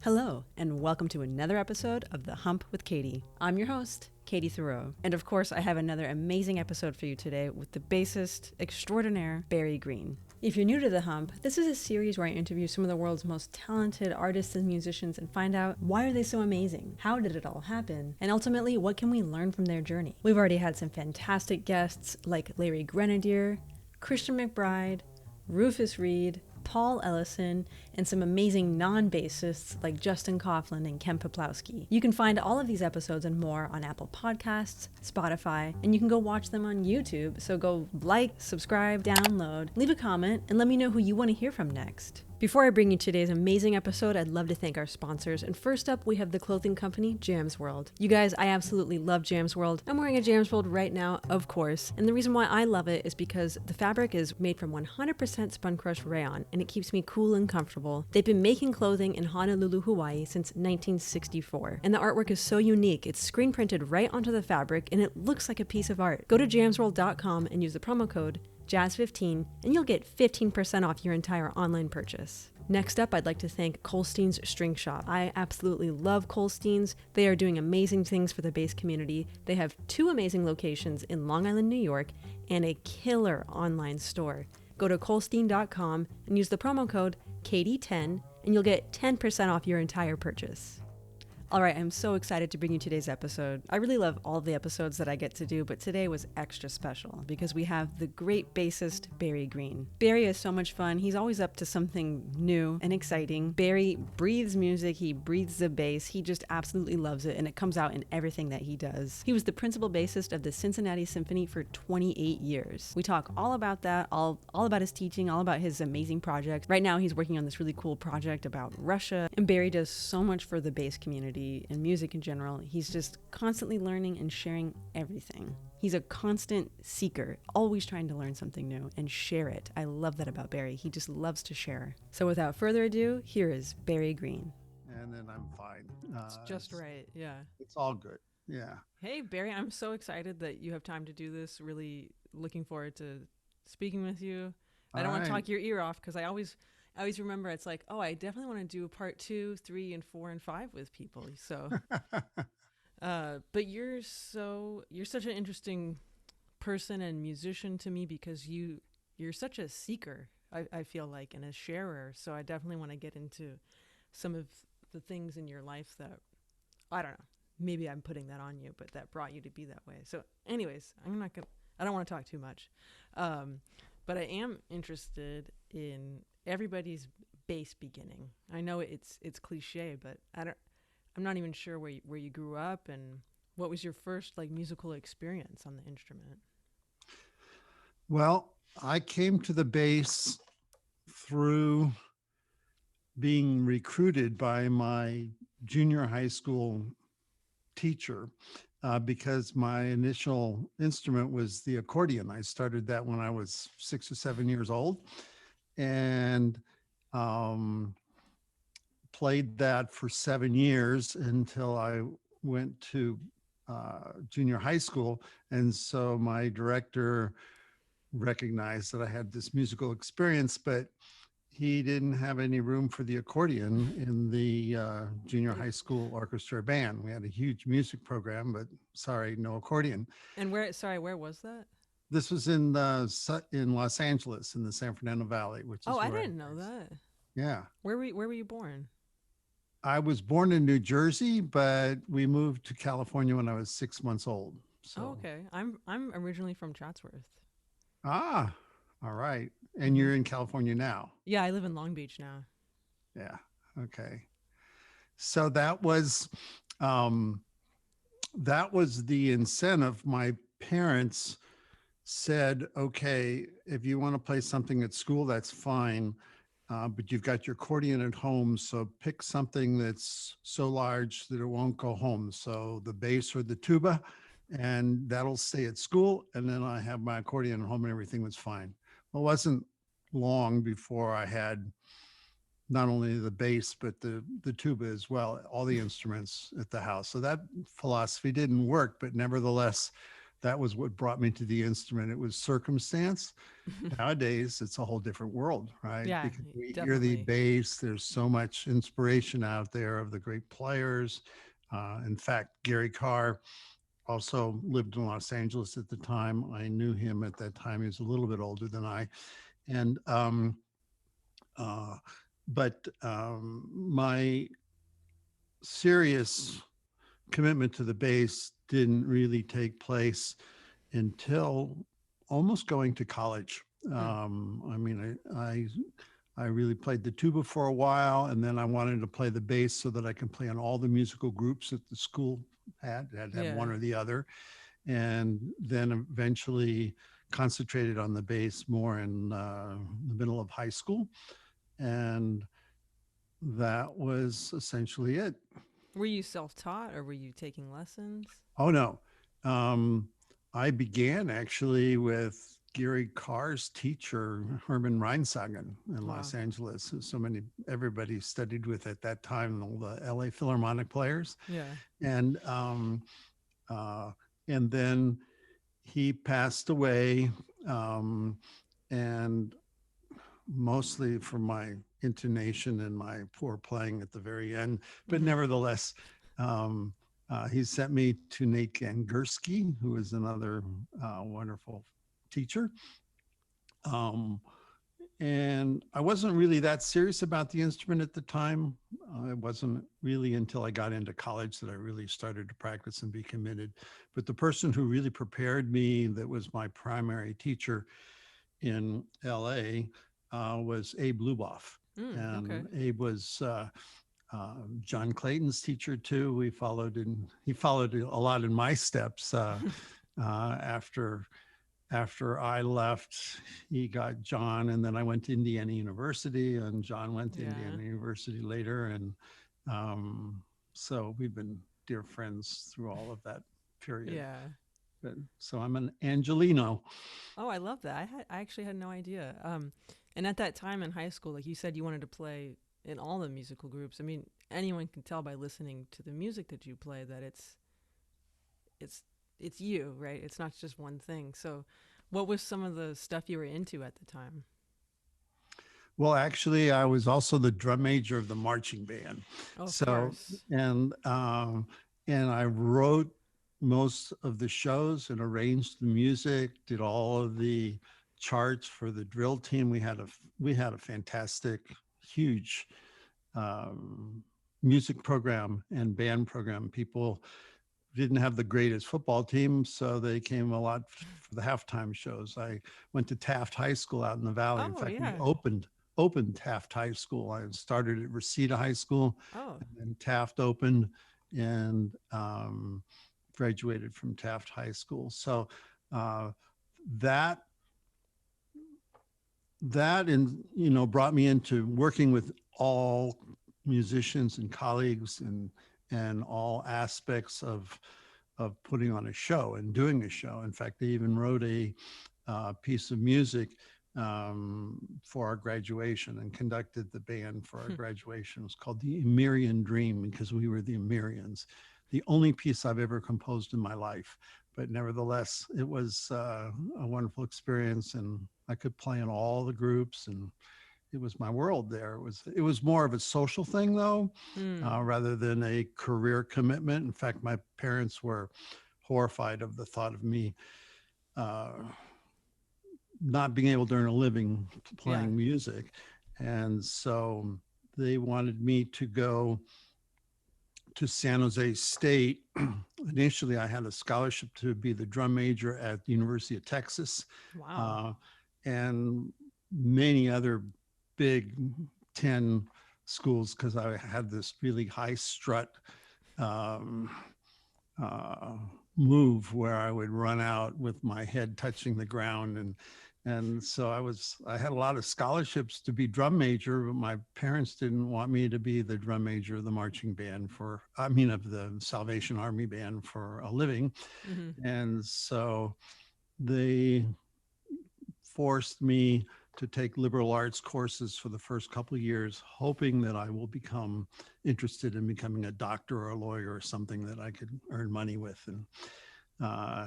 Hello, and welcome to another episode of The Hump with Katie. I'm your host, Katie Thiroux. And of course, I have another amazing episode for you today with the bassist extraordinaire, Berry Green. If you're new to The Hump, this is a series where I interview some of the world's most talented artists and musicians and find out why are they so amazing? How did it all happen? And ultimately, what can we learn from their journey? We've already had some fantastic guests like Murry Grodner, Christian McBride, Rufus Reid, Paul Ellison, and some amazing non-bassists like Justin Coughlin and Ken Peplowski. You can find all of these episodes and more on Apple Podcasts, Spotify, and you can go watch them on YouTube. So go like, subscribe, download, leave a comment, and let me know who you want to hear from next. Before I bring you today's amazing episode, I'd love to thank our sponsors. And first up, we have the clothing company, Jams World. You guys, I absolutely love Jams World. I'm wearing a Jams World right now, of course. And the reason why I love it is because the fabric is made from 100% spun crushed rayon, and it keeps me cool and comfortable. They've been making clothing in Honolulu, Hawaii since 1964. And the artwork is so unique. It's screen printed right onto the fabric, and it looks like a piece of art. Go to jamsworld.com and use the promo code Jazz15, and you'll get 15% off your entire online purchase. Next up, I'd like to thank Colstein's String Shop. I absolutely love Colstein's. They are doing amazing things for the bass community. They have 2 amazing locations in Long Island, New York, and a killer online store. Go to colstein.com and use the promo code KD10, and you'll get 10% off your entire purchase. All right, I'm so excited to bring you today's episode. I really love all the episodes that I get to do, but today was extra special because we have the great bassist, Berry Green. Berry is so much fun. He's always up to something new and exciting. Berry breathes music. He breathes the bass. He just absolutely loves it, and it comes out in everything that he does. He was the principal bassist of the Cincinnati Symphony for 28 years. We talk all about that, all about his teaching, all about his amazing projects. Right now, he's working on this really cool project about Russia, and Berry does so much for the bass community and music in general. He's just constantly learning and sharing everything. He's a constant seeker, always trying to learn something new and share it. I love that about Berry. He just loves to share. So without further ado, here is Berry Green. And then I'm fine. It's just right. Yeah. It's all good. Yeah. Hey, Berry, I'm so excited that you have time to do this. Really looking forward to speaking with you. I don't want to talk your ear off because I always remember it's like, oh, I definitely want to do part 2, 3, and 4, and 5 with people. So, but you're such an interesting person and musician to me because you're such a seeker, I feel like, and a sharer. So I definitely want to get into some of the things in your life that, I don't know, maybe I'm putting that on you, but that brought you to be that way. So anyways, I don't want to talk too much. But I am interested in everybody's bass beginning. I know it's cliche, but I'm not even sure where you grew up and what was your first musical experience on the instrument. Well, I came to the bass through being recruited by my junior high school teacher because my initial instrument was the accordion. I started that when I was 6 or 7 years old. And played that for 7 years until I went to junior high school. And so my director recognized that I had this musical experience, but he didn't have any room for the accordion in the junior high school orchestra band. We had a huge music program, but sorry, no accordion. And where was that? This was in Los Angeles, in the San Fernando Valley, which is I didn't know that. Yeah. Where were you born? I was born in New Jersey, but we moved to California when I was 6 months old. So. Oh, okay. I'm originally from Chatsworth. Ah, all right. And you're in California now? Yeah, I live in Long Beach now. Yeah. Okay. So that was the incentive. My parents said, okay, if you want to play something at school, that's fine. But you've got your accordion at home, so pick something that's so large that it won't go home. So the bass or the tuba, and that'll stay at school. And then I have my accordion at home and everything was fine. Well, it wasn't long before I had not only the bass, but the tuba as well, all the instruments at the house. So that philosophy didn't work, but nevertheless, that was what brought me to the instrument. It was circumstance. Nowadays, it's a whole different world, right? Yeah, Because we hear the definitely. bass. There's so much inspiration out there of the great players. In fact, Gary Carr also lived in Los Angeles at the time. I knew him at that time. He was a little bit older than I. And, uh, my serious commitment to the bass didn't really take place until almost going to college. Mm. I mean, I really played the tuba for a while, and then I wanted to play the bass so that I can play in all the musical groups that the school had to have Yeah. one or the other, and then eventually concentrated on the bass more in the middle of high school, and that was essentially it. Were you self-taught or were you taking lessons? Oh no. Um, I began actually with Gary Carr's teacher, Herman Reinsagen in Wow. Los Angeles. So many, everybody studied with at that time, all the LA Philharmonic players. Yeah. And, uh, and then he passed away. Um, and mostly for my intonation and my poor playing at the very end. But Hmm. nevertheless, um, he sent me to Nate Gangursky, who is another wonderful teacher. Um, and I wasn't really that serious about the instrument at the time. It wasn't really until I got into college that I really started to practice and be committed. But the person who really prepared me, that was my primary teacher in LA, was Abe Luboff. Mm, okay. And Abe was John Clayton's teacher too. He followed a lot in my steps. After I left, he got John, and then I went to Indiana University, and John went to Yeah. Indiana University later, and so we've been dear friends through all of that period. Yeah. But, so I'm an Angelino. Oh, I love that. I actually had no idea. And at that time in high school, like you said, you wanted to play in all the musical groups. I mean, anyone can tell by listening to the music that you play that it's it's you, right? It's not just one thing. So, what was some of the stuff you were into at the time? Well, actually, I was also the drum major of the marching band. Oh, of So, course. and and I wrote most of the shows and arranged the music, did all of the charts for the drill team. We had a fantastic, huge um, music program and band program. People didn't have the greatest football team, so they came a lot for the halftime shows. I went to Taft High School out in the valley. In Oh, fact, we yeah. opened Taft High School. I started at Reseda High School, Oh, and then Taft opened, and graduated from Taft High School. So uh, that and brought me into working with all musicians and colleagues and all aspects of putting on a show and doing a show. In fact, they even wrote a piece of music for our graduation and conducted the band for our graduation. It was called the Emirian Dream because we were the Emirians. The only piece I've ever composed in my life, but nevertheless, it was a wonderful experience, and I could play in all the groups, and it was my world there. It was more of a social thing though, mm, rather than a career commitment. In fact, my parents were horrified of the thought of me uh, not being able to earn a living yeah. playing music. And so they wanted me to go to San Jose State. Initially, I had a scholarship to be the drum major at the University of Texas, Wow. uh, and many other big 10 schools because I had this really high strut um, uh, move where I would run out with my head touching the ground, and so I had a lot of scholarships to be drum major, but my parents didn't want me to be the drum major of the marching band of the Salvation Army band for a living. Hmm. And so they forced me to take liberal arts courses for the first couple of years, hoping that I will become interested in becoming a doctor or a lawyer or something that I could earn money with. And uh,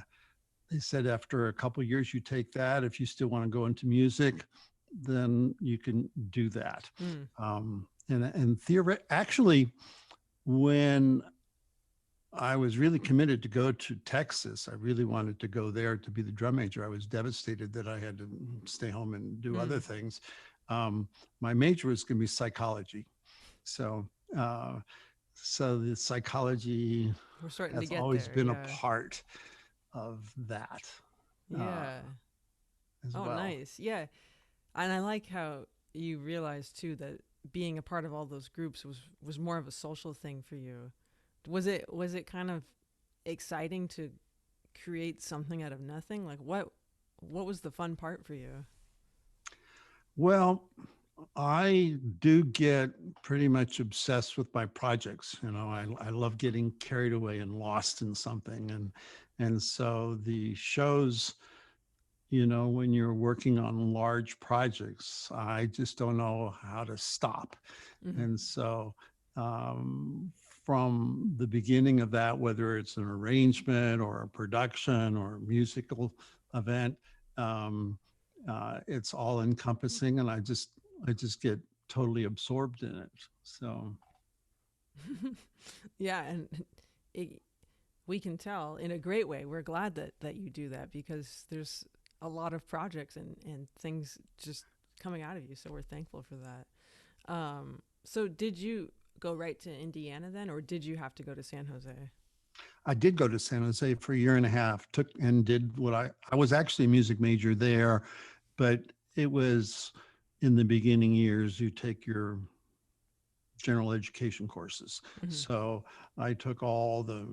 they said after a couple of years, you take that. If you still want to go into music, then you can do that. And actually, when I was really committed to go to Texas, I really wanted to go there to be the drum major. I was devastated that I had to stay home and do other things. My major was going to be psychology. So, so the psychology We're starting to has get always there. been a part of that. Yeah. As Oh, well. nice. Yeah. And I like how you realized too that being a part of all those groups was more of a social thing for you. Was it kind of exciting to create something out of nothing? Like what was the fun part for you? Well, I do get pretty much obsessed with my projects. You know, I love getting carried away and lost in something. And so the shows, you know, when you're working on large projects, I just don't know how to stop. And so from the beginning of that, whether it's an arrangement or a production or a musical event, it's all encompassing, and I just get totally absorbed in it. So Yeah, and we can tell in a great way. We're glad that you do that because there's a lot of projects and things just coming out of you. So we're thankful for that. So did you go right to Indiana then, or did you have to go to San Jose? I did go to San Jose for a year and a half, took and did what I was actually a music major there, but it was in the beginning years, you take your general education courses. So I took all the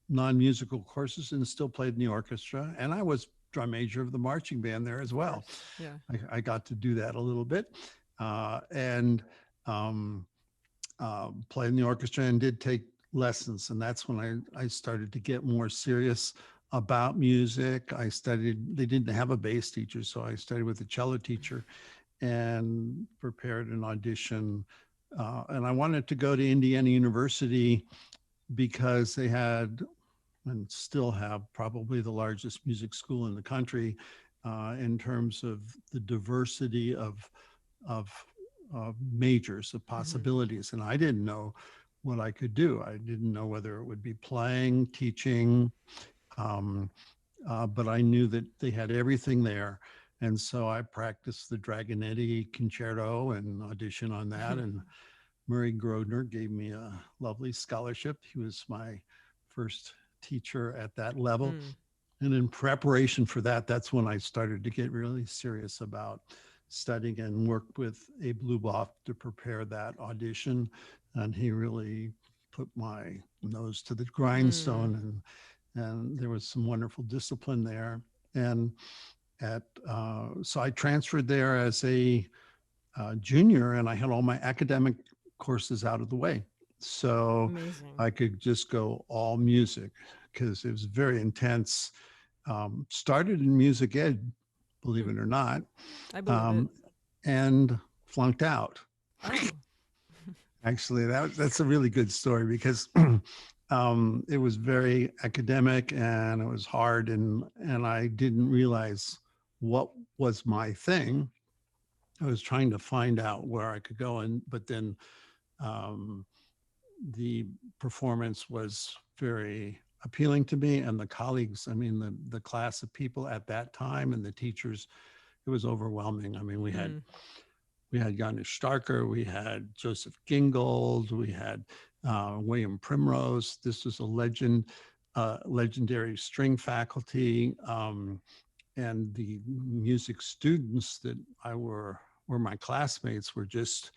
non-musical courses and still played in the orchestra. And I was drum major of the marching band there as well. Yeah. I got to do that a little bit. And played in the orchestra and did take lessons. And that's when I started to get more serious about music. They didn't have a bass teacher, so I studied with a cello teacher and prepared an audition. And I wanted to go to Indiana University because they had and still have probably the largest music school in the country in terms of the diversity of majors, of possibilities. And I didn't know what I could do. I didn't know whether it would be playing, teaching, but I knew that they had everything there. And so I practiced the Dragonetti concerto and auditioned on that. And Murry Grodner gave me a lovely scholarship. He was my first teacher at that level. And in preparation for that, that's when I started to get really serious about studying and worked with Abe Luboff to prepare that audition. And he really put my nose to the grindstone, and there was some wonderful discipline there. And so I transferred there as a junior, and I had all my academic courses out of the way. So Amazing. I could just go all music because it was very intense. Started in music ed, believe it or not. I believe it. And flunked out. Oh. Actually, that's a really good story because it was very academic and it was hard, and I didn't realize what was my thing. I was trying to find out where I could go, but then the performance was very appealing to me, and the colleagues, I mean, the class of people at that time and the teachers, it was overwhelming. I mean, we had Janusz Starker, we had Joseph Gingold, we had William Primrose. This was a legendary string faculty, and the music students that were my classmates were just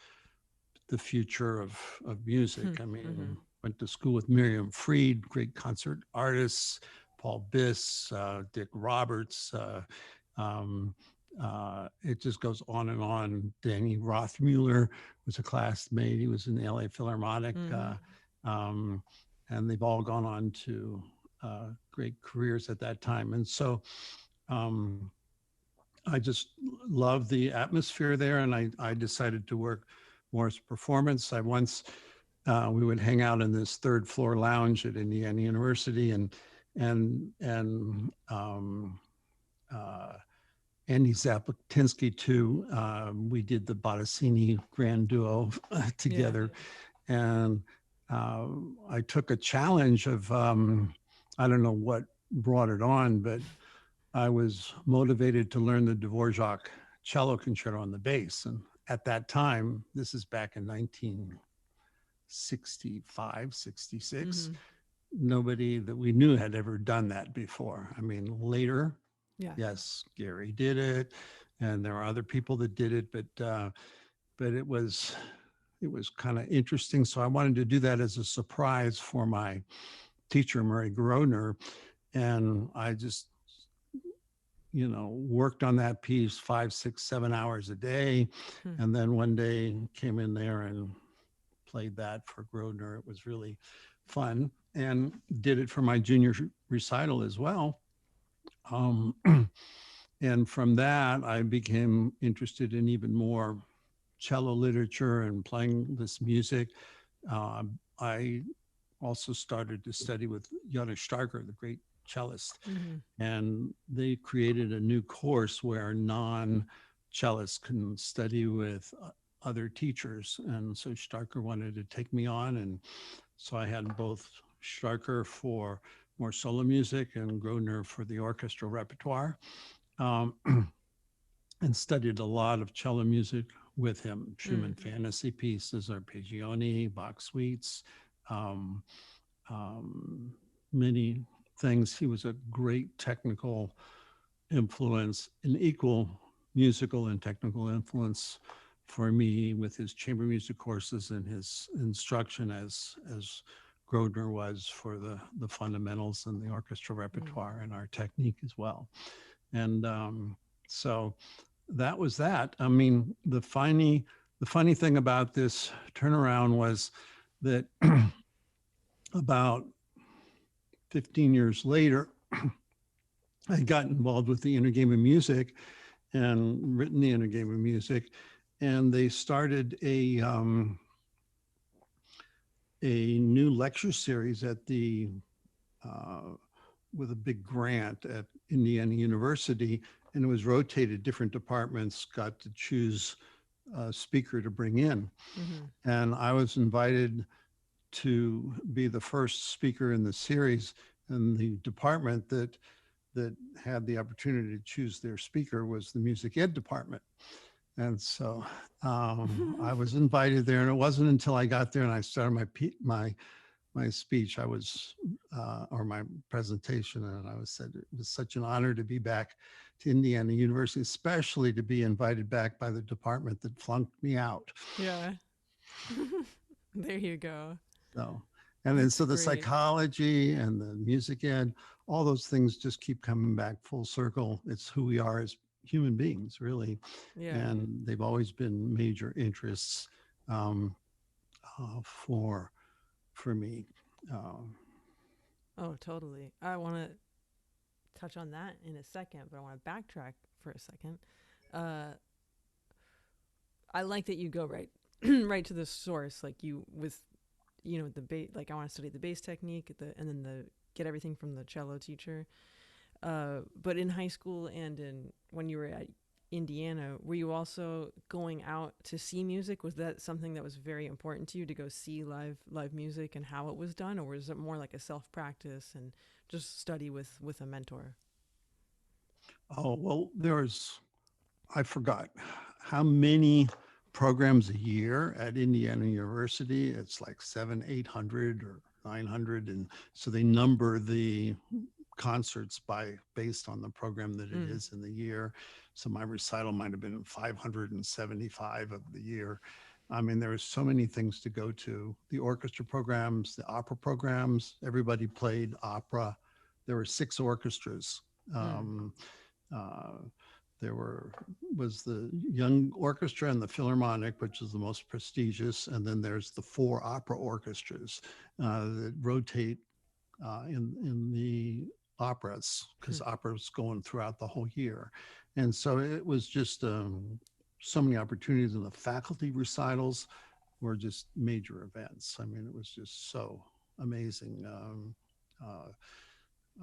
the future of music. I mean, went to school with Miriam Fried, great concert artists, Paul Biss, Dick Roberts. It just goes on and on. Danny Rothmuller was a classmate. He was in the LA Philharmonic. And they've all gone on to great careers at that time. And so I just love the atmosphere there, and I decided to work more as performance. We would hang out in this third floor lounge at Indiana University, and and uh, Andy Zapatinsky too. We did the Bottesini Grand Duo together, and I took a challenge of I don't know what brought it on, but I was motivated to learn the Dvorak cello concerto on the bass, and at that time, this is back in 1965, 66. Nobody that we knew had ever done that before. I mean, later, yes, Geri did it, and there are other people that did it, but it was kind of interesting. So I wanted to do that as a surprise for my teacher, Murry Grodner, and I just worked on that piece 5, 6, 7 hours a day, and then one day came in there and played that for Grodner. It was really fun, and did it for my junior recital as well. And from that, I became interested in even more cello literature and playing this music. I also started to study with Janusz Starker, the great cellist, and they created a new course where non-cellists can study with other teachers. And so Starker wanted to take me on, and so I had both Starker for more solo music and Grodner for the orchestra repertoire, and studied a lot of cello music with him, Schumann fantasy pieces, arpeggioni, Bach suites, many things. He was a great technical influence, an equal musical and technical influence for me with his chamber music courses and his instruction as Grodner was for the fundamentals and the orchestra repertoire and our technique as well. And so that was that. I mean, the funny thing about this turnaround was that about 15 years later, I got involved with the Inner Game of Music and written the Inner Game of Music, and they started a new lecture series at the with a big grant at Indiana University, and it was rotated. Different departments got to choose a speaker to bring in, and I was invited to be the first speaker in the series. And the department that had the opportunity to choose their speaker was the music ed department. And so I was invited there, and it wasn't until I got there and I started my speech, or my presentation, and I was said it was such an honor to be back to Indiana University, especially to be invited back by the department that flunked me out. Yeah. There you go. So, and then so the psychology and the music ed, all those things just keep coming back full circle. It's who we are as human beings, really. Yeah. And they've always been major interests for me. Oh, totally. I want to touch on that in a second, but I want to backtrack for a second. I like that you go right right to the source, like you with the bass. Like, I want to study the bass technique, and then get everything from the cello teacher. But in high school and when you were at Indiana, were you also going out to see music? Was that something that was very important to you, to go see live music and how it was done, or was it more like a self practice and just study with a mentor? Oh, well, I forgot how many programs a year at Indiana University. It's like 700, 800 or 900. And so they number the concerts based on the program that it is in the year. So my recital might have been 575 of the year. I mean, there were so many things to go to. The orchestra programs, the opera programs, everybody played opera. There were 6 orchestras. There was the Young Orchestra and the Philharmonic, which is the most prestigious, and then there's the 4 opera orchestras that rotate in the operas, because opera's going throughout the whole year. And so it was just so many opportunities, and the faculty recitals were just major events. I mean, it was just so amazing.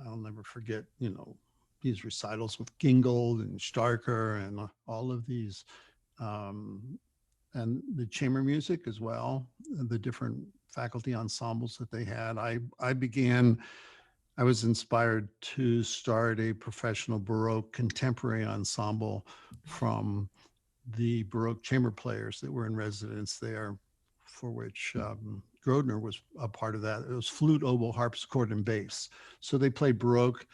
I'll never forget, these recitals with Gingold and Starker and all of these, um, and the chamber music as well, the different faculty ensembles that they had. I was inspired to start a professional Baroque contemporary ensemble from the Baroque chamber players that were in residence there, for which Grodner was a part of that. It was flute, oboe, harpsichord, and bass. So they played Baroque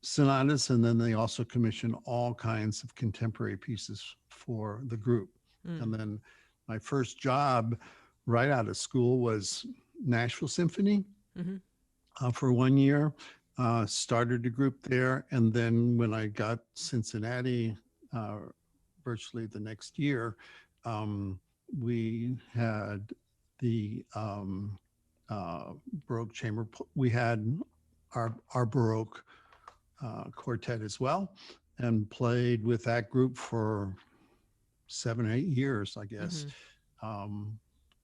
sonatas, and then they also commissioned all kinds of contemporary pieces for the group. And then my first job right out of school was Nashville Symphony for 1 year. Started a group there, and then when I got Cincinnati, virtually the next year, we had the Baroque chamber. We had our Baroque quartet as well, and played with that group for 7 or 8 years, I guess.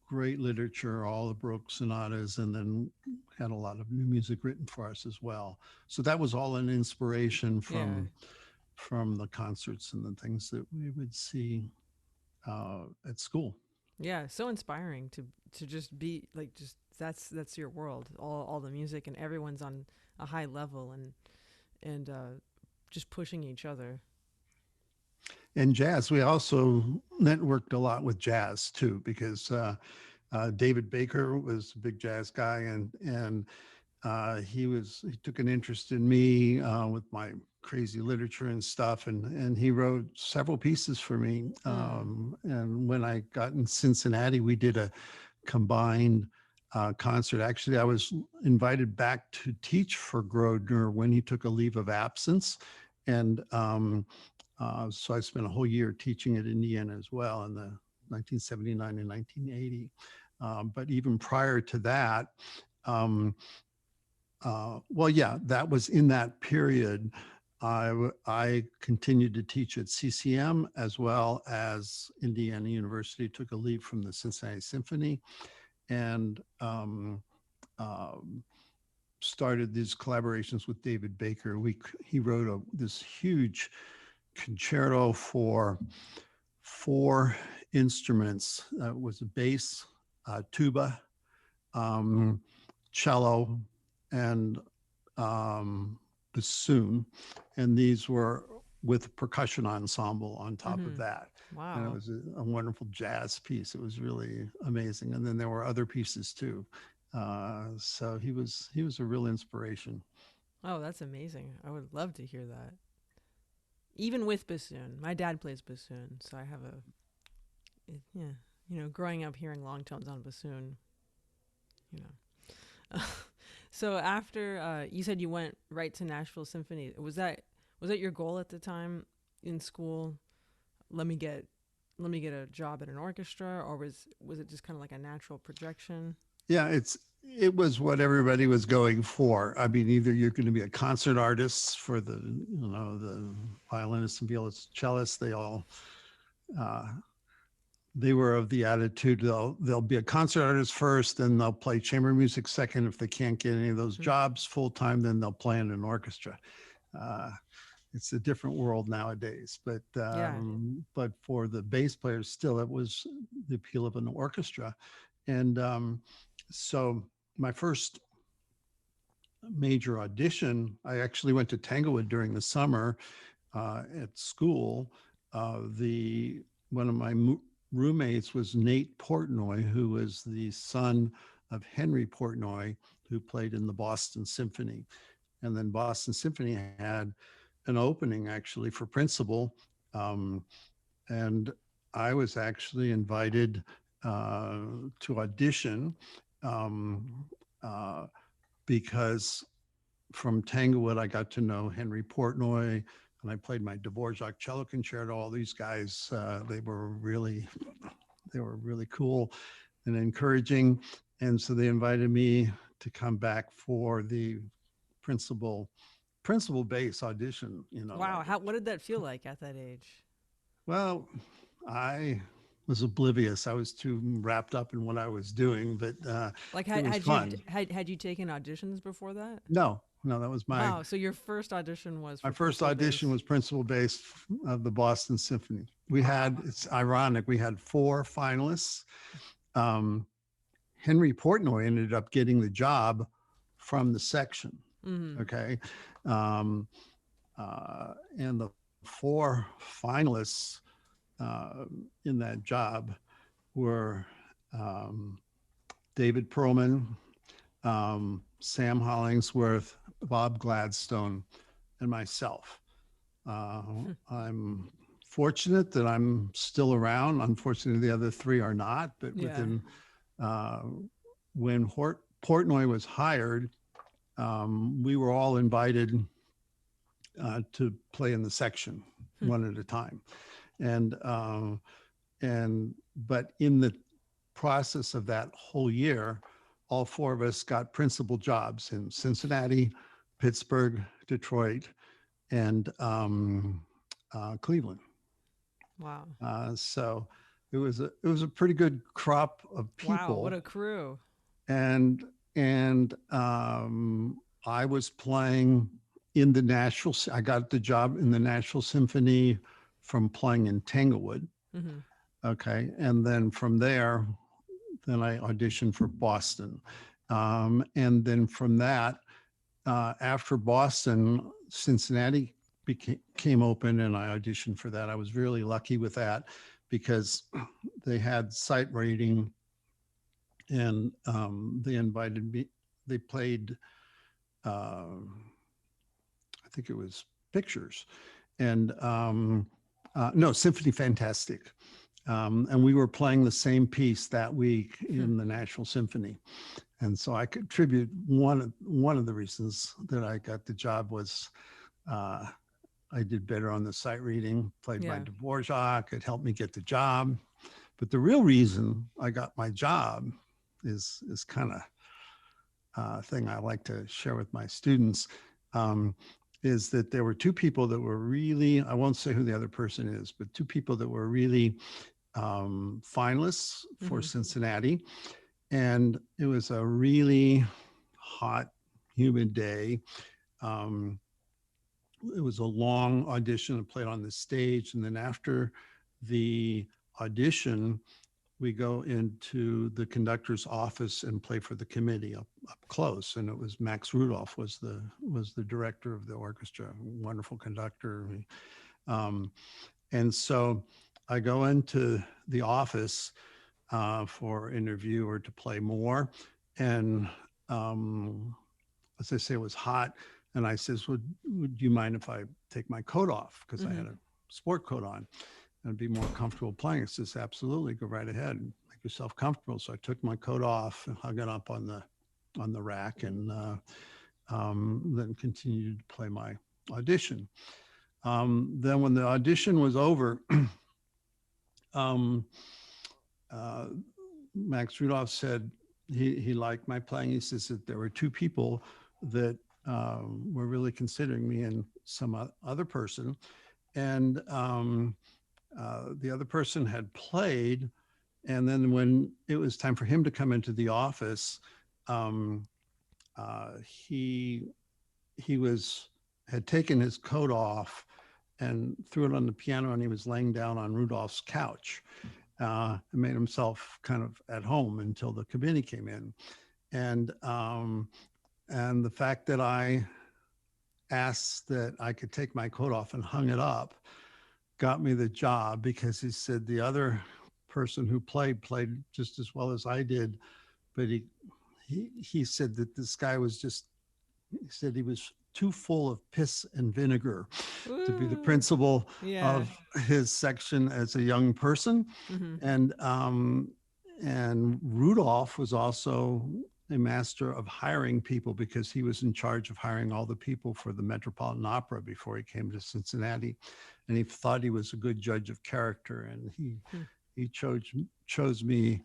Great literature, all the Baroque sonatas, and then had a lot of new music written for us as well. So that was all an inspiration from the concerts and the things that we would see at school. Yeah, so inspiring to just be like, just that's your world, all the music, and everyone's on a high level and just pushing each other. And jazz, we also networked a lot with jazz too, because David Baker was a big jazz guy, and he took an interest in me with my crazy literature and stuff, and he wrote several pieces for me. And when I got in Cincinnati, we did a combined concert. Actually, I was invited back to teach for Grodner when he took a leave of absence, and so I spent a whole year teaching at Indiana as well in the 1979 and 1980. But even prior to that, that was in that period. I continued to teach at CCM as well as Indiana University. Took a leave from the Cincinnati Symphony, and started these collaborations with David Baker. He wrote this huge concerto for 4 instruments. It was a bass, tuba, cello, and bassoon. And these were with percussion ensemble on top of that. Wow. And it was a wonderful jazz piece. It was really amazing. And then there were other pieces too. So he was a real inspiration. Oh, that's amazing. I would love to hear that. Even with bassoon. My dad plays bassoon, so I have growing up hearing long tones on bassoon, So after you said you went right to Nashville Symphony, was that your goal at the time in school? Let me get a job at an orchestra, or was it just kind of like a natural projection? Yeah, it was what everybody was going for. I mean, either you're going to be a concert artist for the violinists and violoncellists. They were of the attitude they'll be a concert artist first, and they'll play chamber music second. If they can't get any of those jobs full time, then they'll play in an orchestra. It's a different world nowadays, but for the bass players, still it was the appeal of an orchestra. And so my first major audition, I actually went to Tanglewood during the summer at school. One of my roommates was Nate Portnoy, who was the son of Henry Portnoy, who played in the Boston Symphony. And then Boston Symphony had an opening actually for principal. And I was actually invited to audition because from Tanglewood, I got to know Henry Portnoy, and I played my Dvorak cello concerto. All these guys, they were really cool and encouraging. And so they invited me to come back for the principal bass audition. Wow. What did that feel like at that age? Well, I was oblivious. I was too wrapped up in what I was doing, but like it was fun. Had you taken auditions before that? No, no, that was Wow. So your first audition was my for first principal audition bass. was principal bass of the Boston Symphony. We had, it's ironic, we had 4 finalists. Um, Henry Portnoy ended up getting the job from the section. Mm-hmm. Okay. Um, and the 4 finalists in that job were David Perlman, Sam Hollingsworth, Bob Gladstone, and myself. I'm fortunate that I'm still around. Unfortunately, the other 3 are not, but Yeah. within when Portnoy was hired, we were all invited to play in the section one at a time. But in the process of that whole year, all 4 of us got principal jobs in Cincinnati, Pittsburgh, Detroit, and Cleveland. Wow. So it was a pretty good crop of people. Wow, what a crew. And I was playing in the Nashville. I got the job in the Nashville Symphony from playing in Tanglewood. Mm-hmm. Okay, and then from there, then I auditioned for Boston, and then from that, after Boston, Cincinnati came open, and I auditioned for that. I was really lucky with that because they had sight reading, and they invited me. They played, I think it was Pictures, and no, Symphony Fantastic. And we were playing the same piece that week in the National Symphony. And so I contribute one of the reasons that I got the job was I did better on the sight reading, played by Dvorak. It helped me get the job. But the real reason I got my job is kind of thing I like to share with my students, is that there were 2 people that were really, I won't say who the other person is, but 2 people that were really finalists for Cincinnati. And it was a really hot, humid day. It was a long audition. I played on the stage. And then after the audition, we go into the conductor's office and play for the committee up close. And it was Max Rudolph was the director of the orchestra, wonderful conductor. And so I go into the office for interview or to play more. And as I say, it was hot. And I says, would you mind if I take my coat off? Because I had a sport coat on. I'd be more comfortable playing. It says, absolutely, go right ahead, make yourself comfortable. So I took my coat off and hung it up on the rack, and then continued to play my audition. Then when the audition was over, Max Rudolph said he liked my playing. He says that there were 2 people that were really considering me and some other person. And the other person had played. And then when it was time for him to come into the office, he had taken his coat off and threw it on the piano, and he was laying down on Rudolph's couch. And made himself kind of at home until the committee came in. And the fact that I asked that I could take my coat off and hung it up got me the job, because he said the other person who played just as well as I did, but he said that this guy was he said he was too full of piss and vinegar to be the principal of his section as a young person. And Rudolph was also a master of hiring people, because he was in charge of hiring all the people for the Metropolitan Opera before he came to Cincinnati. And he thought he was a good judge of character. And he chose me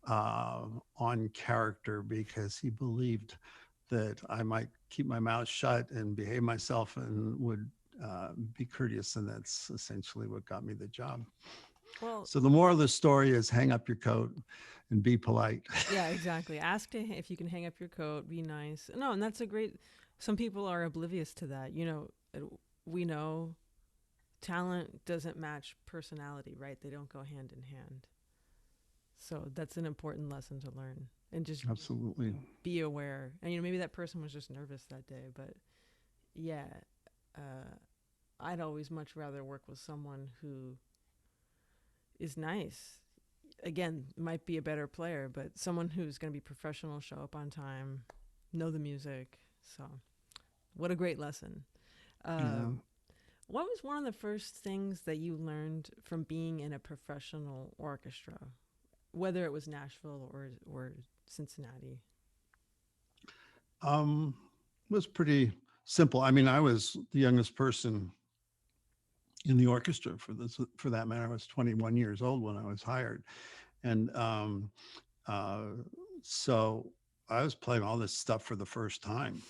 on character, because he believed that I might keep my mouth shut and behave myself and would be courteous. And that's essentially what got me the job. Well, so the moral of the story is hang up your coat and be polite. Yeah, exactly. Ask if you can hang up your coat, be nice. No, and that's a great Some people are oblivious to that. We know talent doesn't match personality, right? They don't go hand in hand. So that's an important lesson to learn, and just Absolutely. be aware. And maybe that person was just nervous that day, but yeah, I'd always much rather work with someone who is nice. Again, might be a better player, but someone who's going to be professional, show up on time, know the music. So, what a great lesson. Yeah. What was one of the first things that you learned from being in a professional orchestra, whether it was Nashville or Cincinnati? It was pretty simple. I mean, I was the youngest person in the orchestra for that matter. I was 21 years old when I was hired. And uh, so I was playing all this stuff for the first time.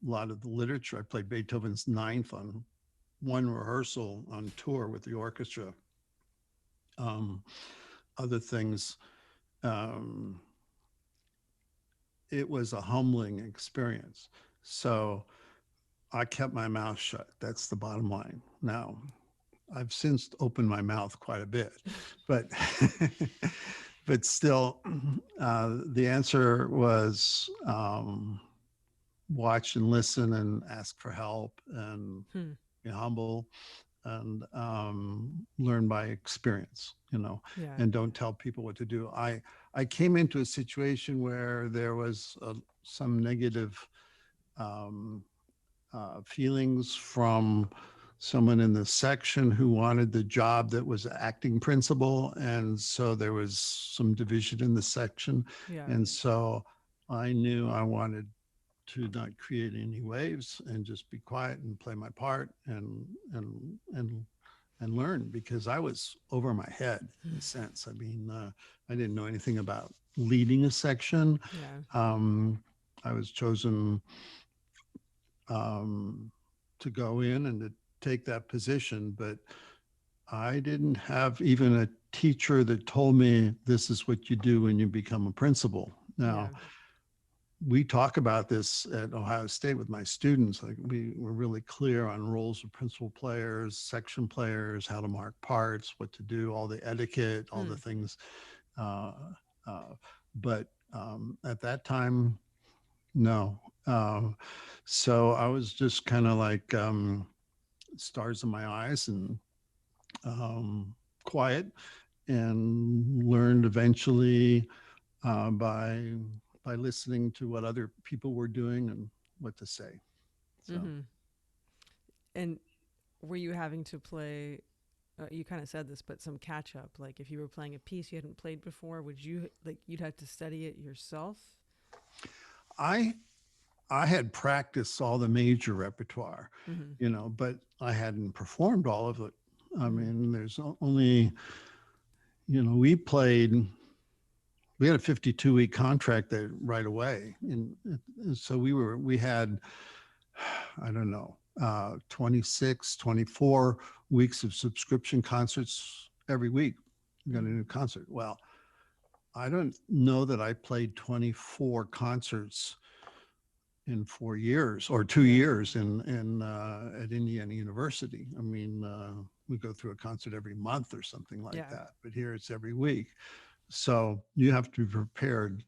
A lot of the literature. I played Beethoven's Ninth on one rehearsal on tour with the orchestra. Other things. Um, it was a humbling experience. So I kept my mouth shut. That's the bottom line. Now, I've since opened my mouth quite a bit, but but still, the answer was watch and listen and ask for help and be humble and learn by experience, Yeah. and don't tell people what to do. I came into a situation where there was some negative um, feelings from someone in the section who wanted the job that was acting principal. And so there was some division in the section. Yeah. And so I knew I wanted to not create any waves and just be quiet and play my part and learn, because I was over my head in a sense. I mean, I didn't know anything about leading a section. Yeah. I was chosen to go in and to take that position, but I didn't have even a teacher that told me this is what you do when you become a principal. Now, we talk about this at Ohio State with my students. Like, we were really clear on roles of principal players, section players, how to mark parts, what to do, all the etiquette, all the things. Uh, but at that time, no. So I was just kind of like stars in my eyes and quiet, and learned eventually by listening to what other people were doing and what to say. So And were you having to play? You kind of said this, but some catch up. Like if you were playing a piece you hadn't played before, would you you'd have to study it yourself? I I had practiced all the major repertoire, but I hadn't performed all of it. I mean, there's only, we had a 52-week contract there right away. And so we had, I don't know, 26, 24 weeks of subscription concerts every week. We got a new concert. Well, I don't know that I played 24 concerts in 4 years or 2 years in at Indiana University. I mean, we go through a concert every month or something like that, but here it's every week. So you have to be prepared,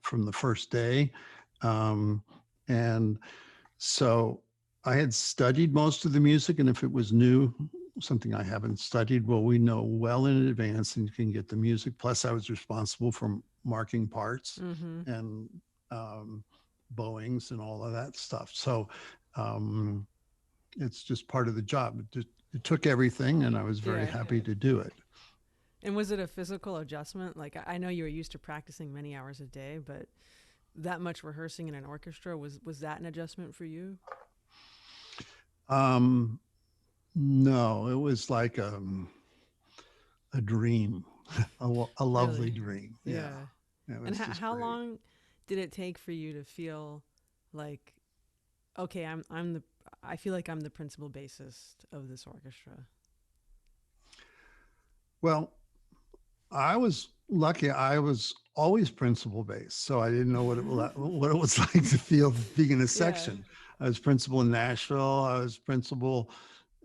from the first day. And so I had studied most of the music, and if it was new, something I haven't studied, well, we know well in advance and you can get the music. Plus I was responsible for marking parts and bowings and all of that stuff. So it's just part of the job. It took everything, and I was very happy to do it. And was it a physical adjustment? Like, I know you were used to practicing many hours a day, but that much rehearsing in an orchestra, was that an adjustment for you? No, it was like a dream, a lovely dream. Yeah. And how long did it take for you to feel like, okay, I feel like I'm the principal bassist of this orchestra? Well, I was lucky. I was always principal based, so I didn't know what it was like to feel being in a Yeah. section. I was principal in Nashville. I was principal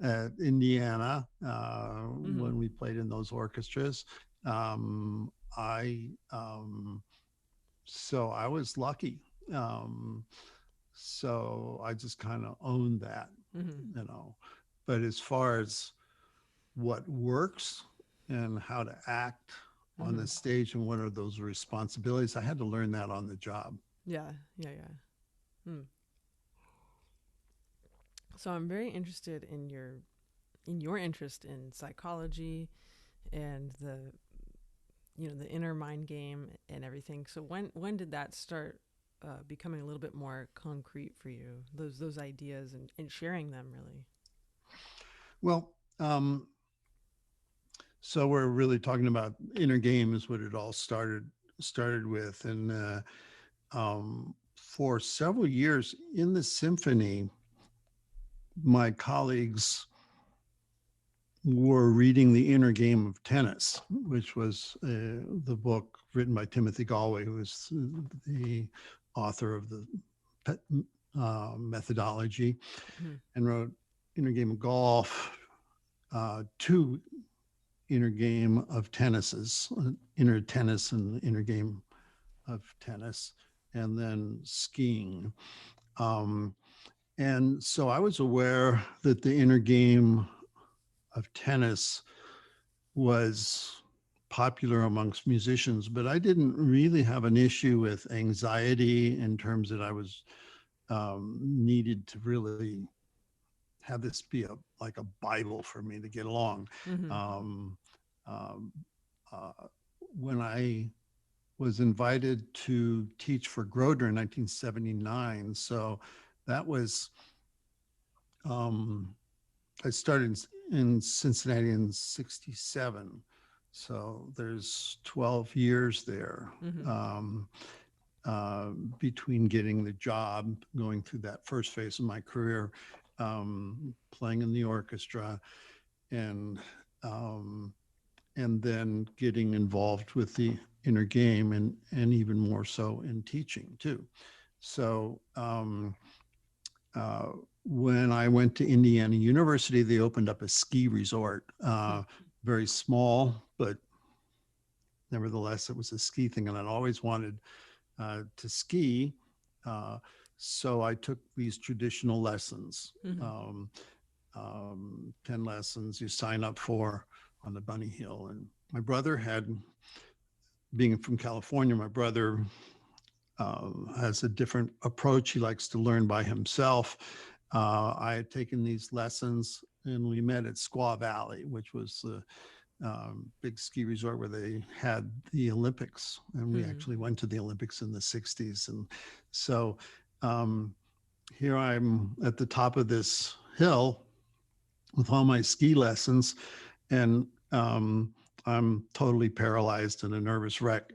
at Indiana Hmm. when we played in those orchestras. Um, I so I was lucky. Um, so I just kind of owned that, Hmm. you know. But as far as what works and how to act on the Hmm. stage and what are those responsibilities, I had to learn that on the job. Yeah. Yeah. Yeah. Hmm. So I'm very interested in your interest in psychology and the inner mind game and everything. So when did that start becoming a little bit more concrete for you? Those ideas and sharing them really. Well, so we're really talking about inner game is what it all started with, and for several years in the symphony, my colleagues were reading The Inner Game of Tennis, which was the book written by Timothy Galway, who is the author of the methodology, Hmm. and wrote Inner Game of Golf, two Inner Game of Tennises, Inner Tennis and Inner Game of Tennis, and then skiing. Um, and so I was aware that the inner game of tennis was popular amongst musicians, but I didn't really have an issue with anxiety in terms that I was needed to really have this be like a Bible for me to get along. Hmm. Um, um, uh, when I was invited to teach for Grodner in 1979, so that was um, I started in Cincinnati in 67. So there's 12 years there Hmm. between getting the job, going through that first phase of my career, playing in the orchestra, and um, and then getting involved with the inner game and even more so in teaching too. So uh, when I went to Indiana University, they opened up a ski resort, very small, but nevertheless, it was a ski thing, and I'd always wanted to ski. Uh, so I took these traditional lessons, Hmm. 10 lessons you sign up for on the Bunny Hill. And my brother had, being from California, my brother has a different approach. He likes to learn by himself. I had taken these lessons and we met at Squaw Valley, which was the big ski resort where they had the Olympics. And we Hmm. actually went to the Olympics in the 60s. And so um, here I'm at the top of this hill with all my ski lessons. And I'm totally paralyzed and a nervous wreck.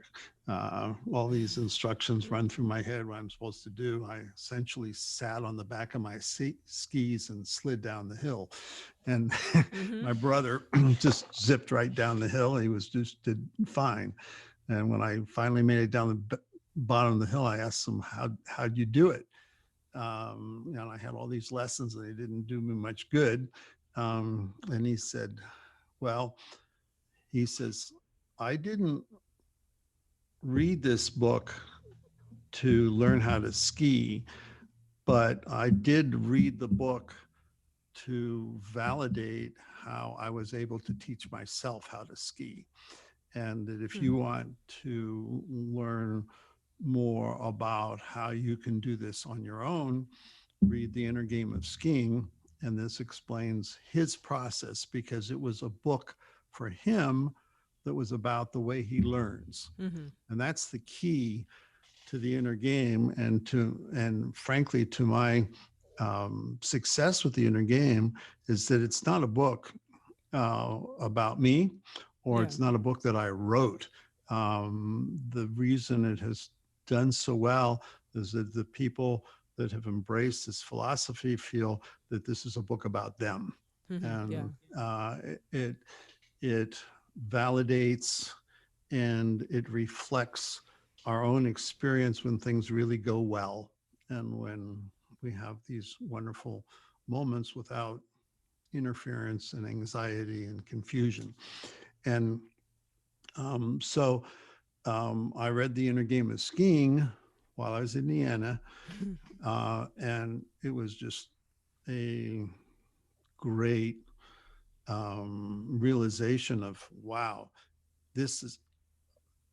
All these instructions run through my head what I'm supposed to do. I essentially sat on the back of my skis and slid down the hill. And Hmm. my brother just zipped right down the hill. He was just did fine. And when I finally made it down the bottom of the hill, I asked him, how'd you do it? And I had all these lessons and they didn't do me much good. And he said, well, he says, I didn't read this book to learn how to ski, but I did read the book to validate how I was able to teach myself how to ski. And that if you Hmm. want to learn more about how you can do this on your own, read The Inner Game of Skiing. And this explains his process because it was a book for him that was about the way he learns. Hmm. And that's the key to the inner game and frankly to my success with the inner game is that it's not a book about me or Yeah. it's not a book that I wrote. The reason it has done so well is that the people that have embraced this philosophy feel that this is a book about them, Hmm. Yeah. and it it validates and it reflects our own experience when things really go well and when we have these wonderful moments without interference and anxiety and confusion. And I read The Inner Game of Skiing while I was in Indiana, and it was just a great realization of, wow, this is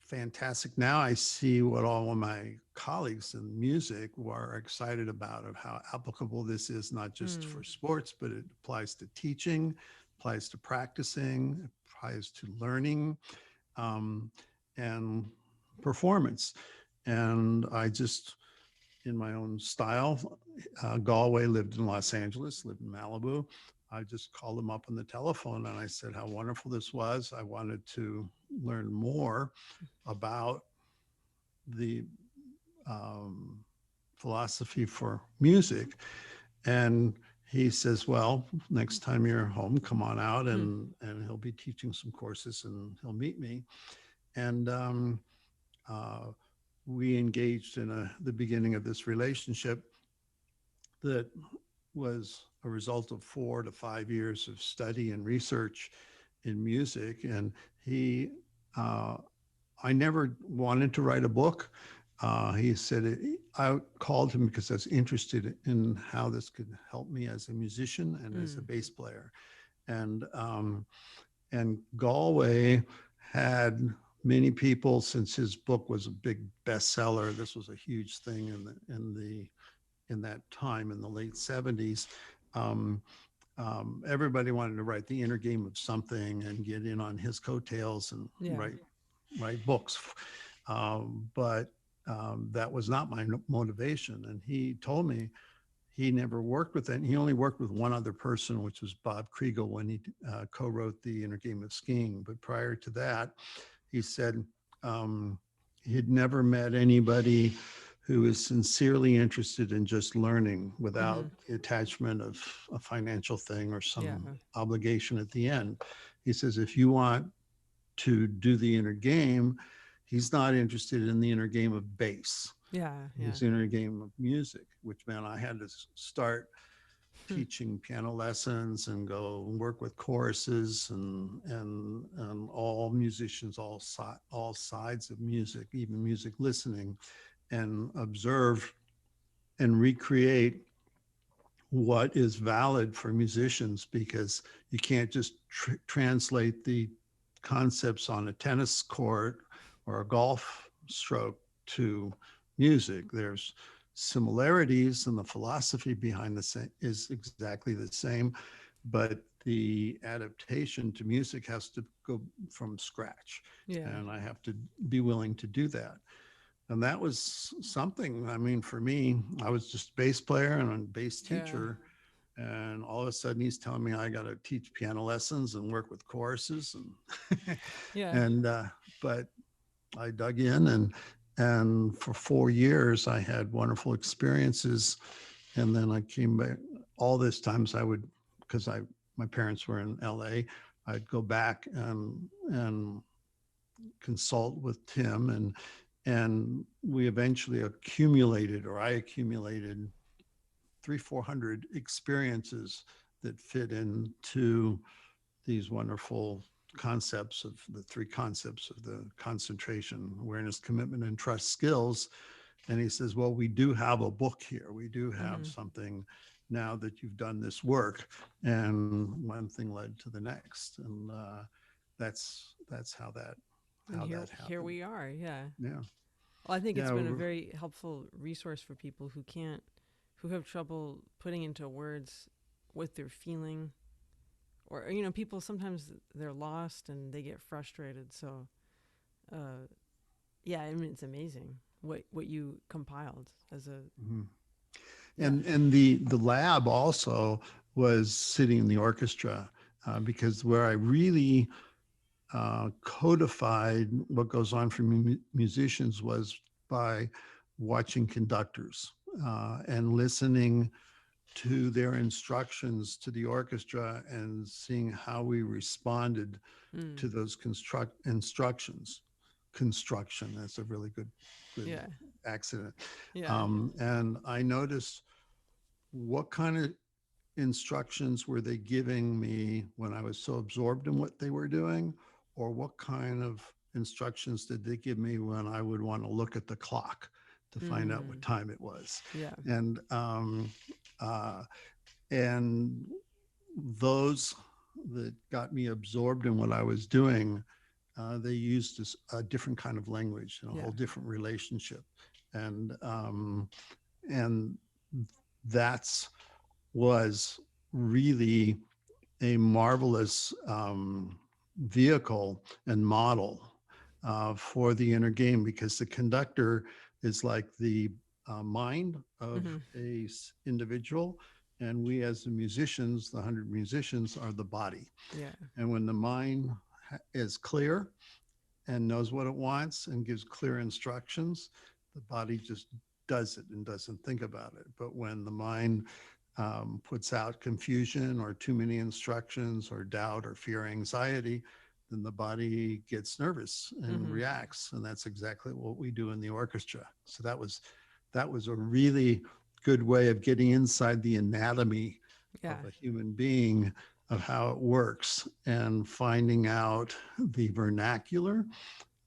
fantastic. Now I see what all of my colleagues in music were excited about, of how applicable this is, not just for sports, but it applies to teaching, applies to practicing, applies to learning, um, and performance. And I just, in my own style, Galway, lived in Los Angeles, lived in Malibu. I just called them up on the telephone and I said how wonderful this was. I wanted to learn more about the um, philosophy for music. And he says, well, next time you're home, come on out, and he'll be teaching some courses and he'll meet me. And uh, we engaged in the beginning of this relationship that was a result of 4 to 5 years of study and research in music. And he, I never wanted to write a book. He said, I called him because I was interested in how this could help me as a musician and as a bass player. And Galway had many people, since his book was a big bestseller. This was a huge thing in that time in the late 70s. Everybody wanted to write the inner game of something and get in on his coattails and write books. But that was not my motivation. And he told me he never worked with it. He only worked with one other person, which was Bob Kriegel, when he co-wrote The Inner Game of Skiing. But prior to that, he said he'd never met anybody who is sincerely interested in just learning without the attachment of a financial thing or some obligation at the end. He says, if you want to do the inner game, he's not interested in the inner game of bass. His inner game of music, which meant I had to start teaching piano lessons and go work with choruses and all musicians, all sides of music, even music listening, and observe and recreate what is valid for musicians, because you can't just translate the concepts on a tennis court or a golf stroke to music. There's similarities, and the philosophy behind the is exactly the same, but the adaptation to music has to go from scratch. And I have to be willing to do that. And that was something, I mean, for me, I was just a bass player and a bass teacher. And all of a sudden he's telling me I got to teach piano lessons and work with choruses. And, but I dug in, and for 4 years I had wonderful experiences. And then I came back all this times because my parents were in LA, I'd go back and consult with Tim, and we eventually I accumulated 300-400 experiences that fit into these wonderful concepts of the 3 concepts of the concentration, awareness, commitment, and trust skills. And he says, well, we do have a book here. We do have something now that you've done this work. And one thing led to the next. And that's how that happened. Here we are. Yeah. Well, I think it's been a very helpful resource for people who have trouble putting into words what they're feeling, or people sometimes they're lost and they get frustrated. So, I mean, it's amazing what you compiled as a. And the lab also was sitting in the orchestra, because where I really codified what goes on for musicians was by watching conductors and listening to their instructions to the orchestra and seeing how we responded to those instructions. construction. That's a really good Yeah. accident. Yeah. And I noticed what kind of instructions were they giving me when I was so absorbed in what they were doing, or what kind of instructions did they give me when I would want to look at the clock to find out what time it was. Yeah. And and those that got me absorbed in what I was doing, they used a different kind of language and a whole different relationship, and that's was really a marvelous vehicle and model for the inner game, because the conductor is like the mind of a individual, and we as the musicians, the 100 musicians, are the body. Yeah. And when the mind is clear and knows what it wants and gives clear instructions, the body just does it and doesn't think about it. But when the mind puts out confusion or too many instructions or doubt or fear, anxiety, then the body gets nervous and reacts. And that's exactly what we do in the orchestra. So that was a really good way of getting inside the anatomy of a human being, of how it works, and finding out the vernacular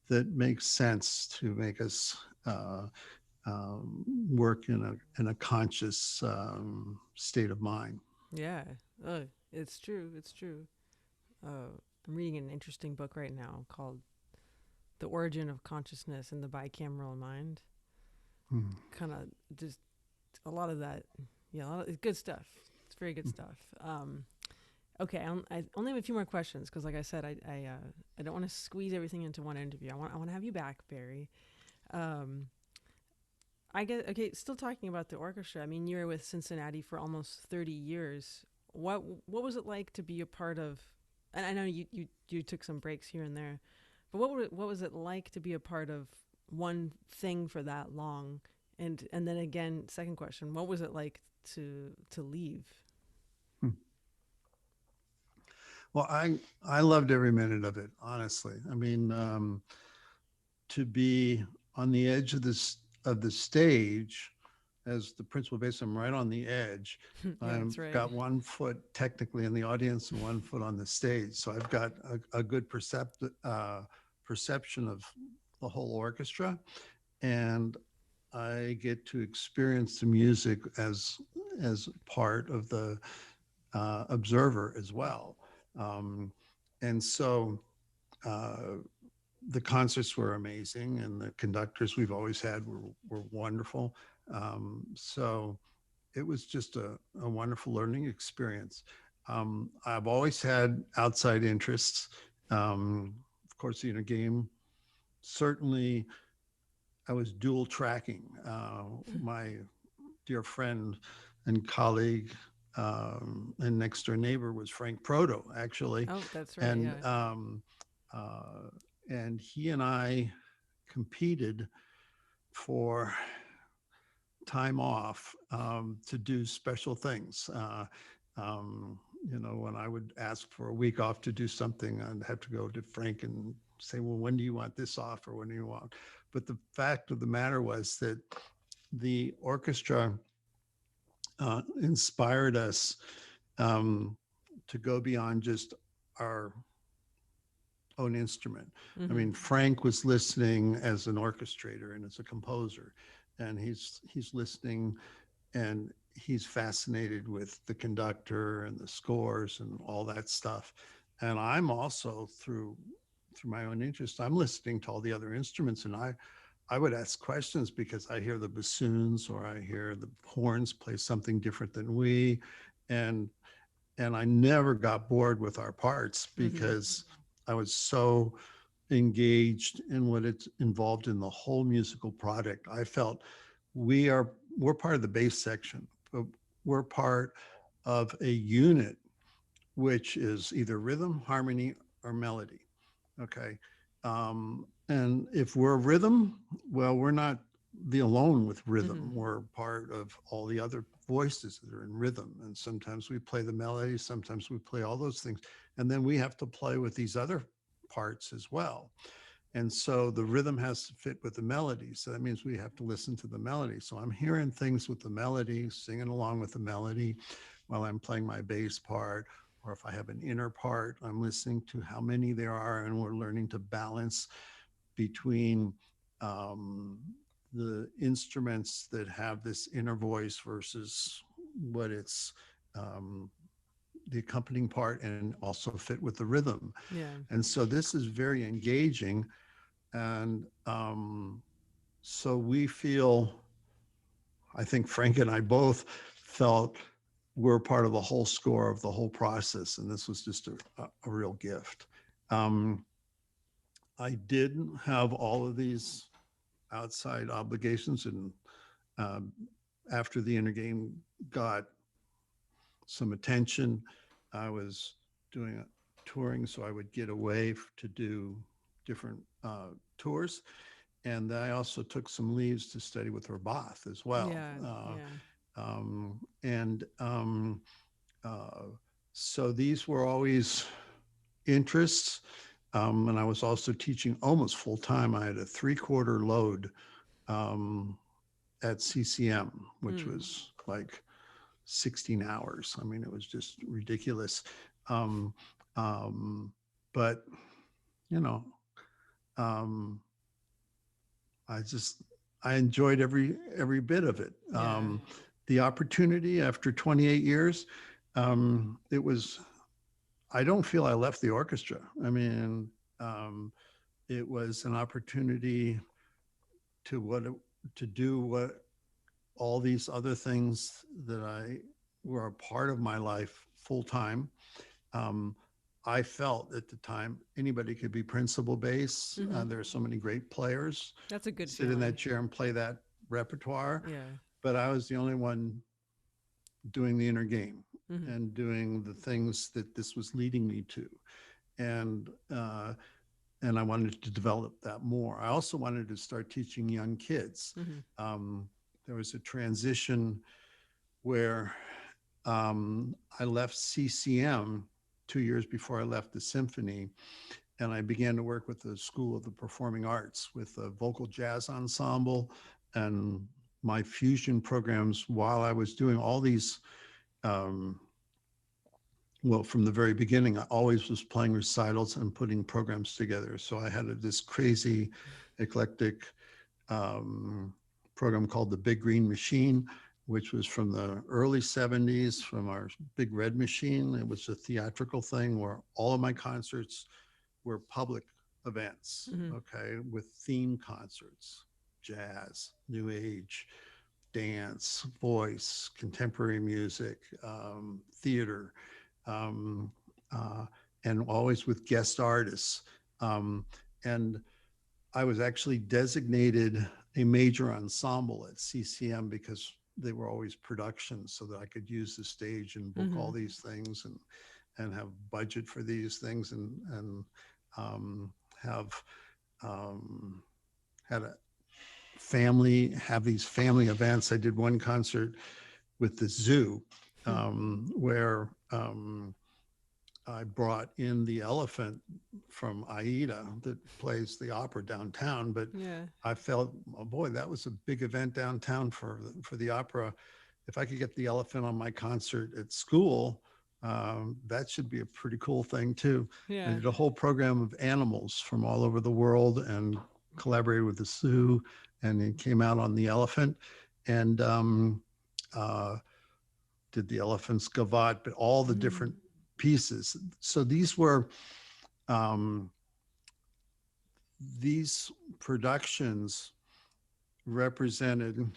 that makes sense to make us work in a conscious state of mind. Yeah. It's true. It's true. I'm reading an interesting book right now called The Origin of Consciousness in the Bicameral Mind. Kind of just a lot of that. Yeah, it's good stuff. It's very good stuff. Okay, I only have a few more questions because, like I said, I don't want to squeeze everything into one interview. I want to have you back, Barry. Still talking about the orchestra. I mean, you were with Cincinnati for almost 30 years. What was it like to be a part of? And I know you took some breaks here and there, but what was it like to be a part of one thing for that long? And then again, second question, what was it like to leave? Well, I loved every minute of it, honestly. I mean, to be on the edge of the stage as the principal bassist, I'm right on the edge. I've got 1 foot technically in the audience and 1 foot on the stage. So I've got a good perception of the whole orchestra. And I get to experience the music as part of the observer as well. And so the concerts were amazing, and the conductors we've always had were wonderful. So it was just a wonderful learning experience. I've always had outside interests. Of course, the inner game. Certainly, I was dual tracking. My dear friend and colleague and next door neighbor was Frank Proto, actually. Oh, that's right. And he and I competed for time off to do special things. When I would ask for a week off to do something, I'd have to go to Frank and say, well, when do you want this off, or when do you want? But the fact of the matter was that the orchestra inspired us to go beyond just our own instrument. I mean, Frank was listening as an orchestrator and as a composer, and he's listening, and he's fascinated with the conductor and the scores and all that stuff. And I'm also through my own interest, I'm listening to all the other instruments, and I would ask questions because I hear the bassoons or I hear the horns play something different than we, and I never got bored with our parts because I was so engaged in what it's involved in the whole musical product. I felt we're part of the bass section, but we're part of a unit which is either rhythm, harmony, or melody. Okay. And if we're rhythm, well, we're not alone with rhythm. We're part of all the other voices that are in rhythm. And sometimes we play the melody, sometimes we play all those things. And then we have to play with these other parts as well. And so the rhythm has to fit with the melody. So that means we have to listen to the melody. So I'm hearing things with the melody, singing along with the melody while I'm playing my bass part. Or if I have an inner part, I'm listening to how many there are, and we're learning to balance between the instruments that have this inner voice versus what it's the accompanying part, and also fit with the rhythm. Yeah. And so this is very engaging. And so we feel, I think Frank and I both felt we're part of the whole score of the whole process. And this was just a real gift. I did have all of these outside obligations. And after the inner game got some attention, I was doing touring, so I would get away to do different tours. And I also took some leaves to study with Rabath as well. And so these were always interests. And I was also teaching almost full time. I had a 3/4 load at CCM, which was like 16 hours. I mean, it was just ridiculous. But, you know, I enjoyed every bit of it. The opportunity after 28 years, it was, I don't feel I left the orchestra. I mean, it was an opportunity to do what all these other things that were a part of my life full time. I felt at the time anybody could be principal bass. There are so many great players. That's a good sit in that chair and play that repertoire. Yeah. But I was the only one doing the inner game and doing the things that this was leading me to. And I wanted to develop that more. I also wanted to start teaching young kids. There was a transition where I left CCM 2 years before I left the symphony, and I began to work with the School of the Performing Arts with a vocal jazz ensemble and my fusion programs while I was doing all these. Well, from the very beginning, I always was playing recitals and putting programs together. So I had this crazy, eclectic program called the Big Green Machine, which was from the early 70s, from our Big Red Machine. It was a theatrical thing where all of my concerts were public events, okay, with theme concerts, jazz, new age, dance, voice, contemporary music, theater, and always with guest artists. And I was actually designated a major ensemble at CCM because they were always productions, so that I could use the stage and book all these things and have budget for these things and have had a family, have these family events. I did one concert with the zoo where I brought in the elephant from Aida that plays the opera downtown. But I felt, oh boy, that was a big event downtown for the opera. If I could get the elephant on my concert at school, that should be a pretty cool thing too. I did a whole program of animals from all over the world and collaborated with the zoo, and it came out on the elephant, and did the elephant's gavotte, but all the different pieces. So these were these productions represented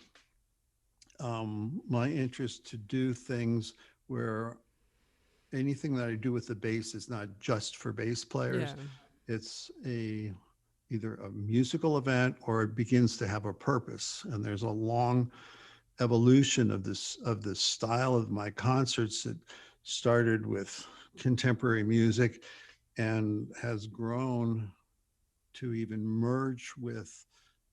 my interest to do things where anything that I do with the bass is not just for bass players. It's either a musical event or it begins to have a purpose. And there's a long evolution of this style of my concerts that started with contemporary music and has grown to even merge with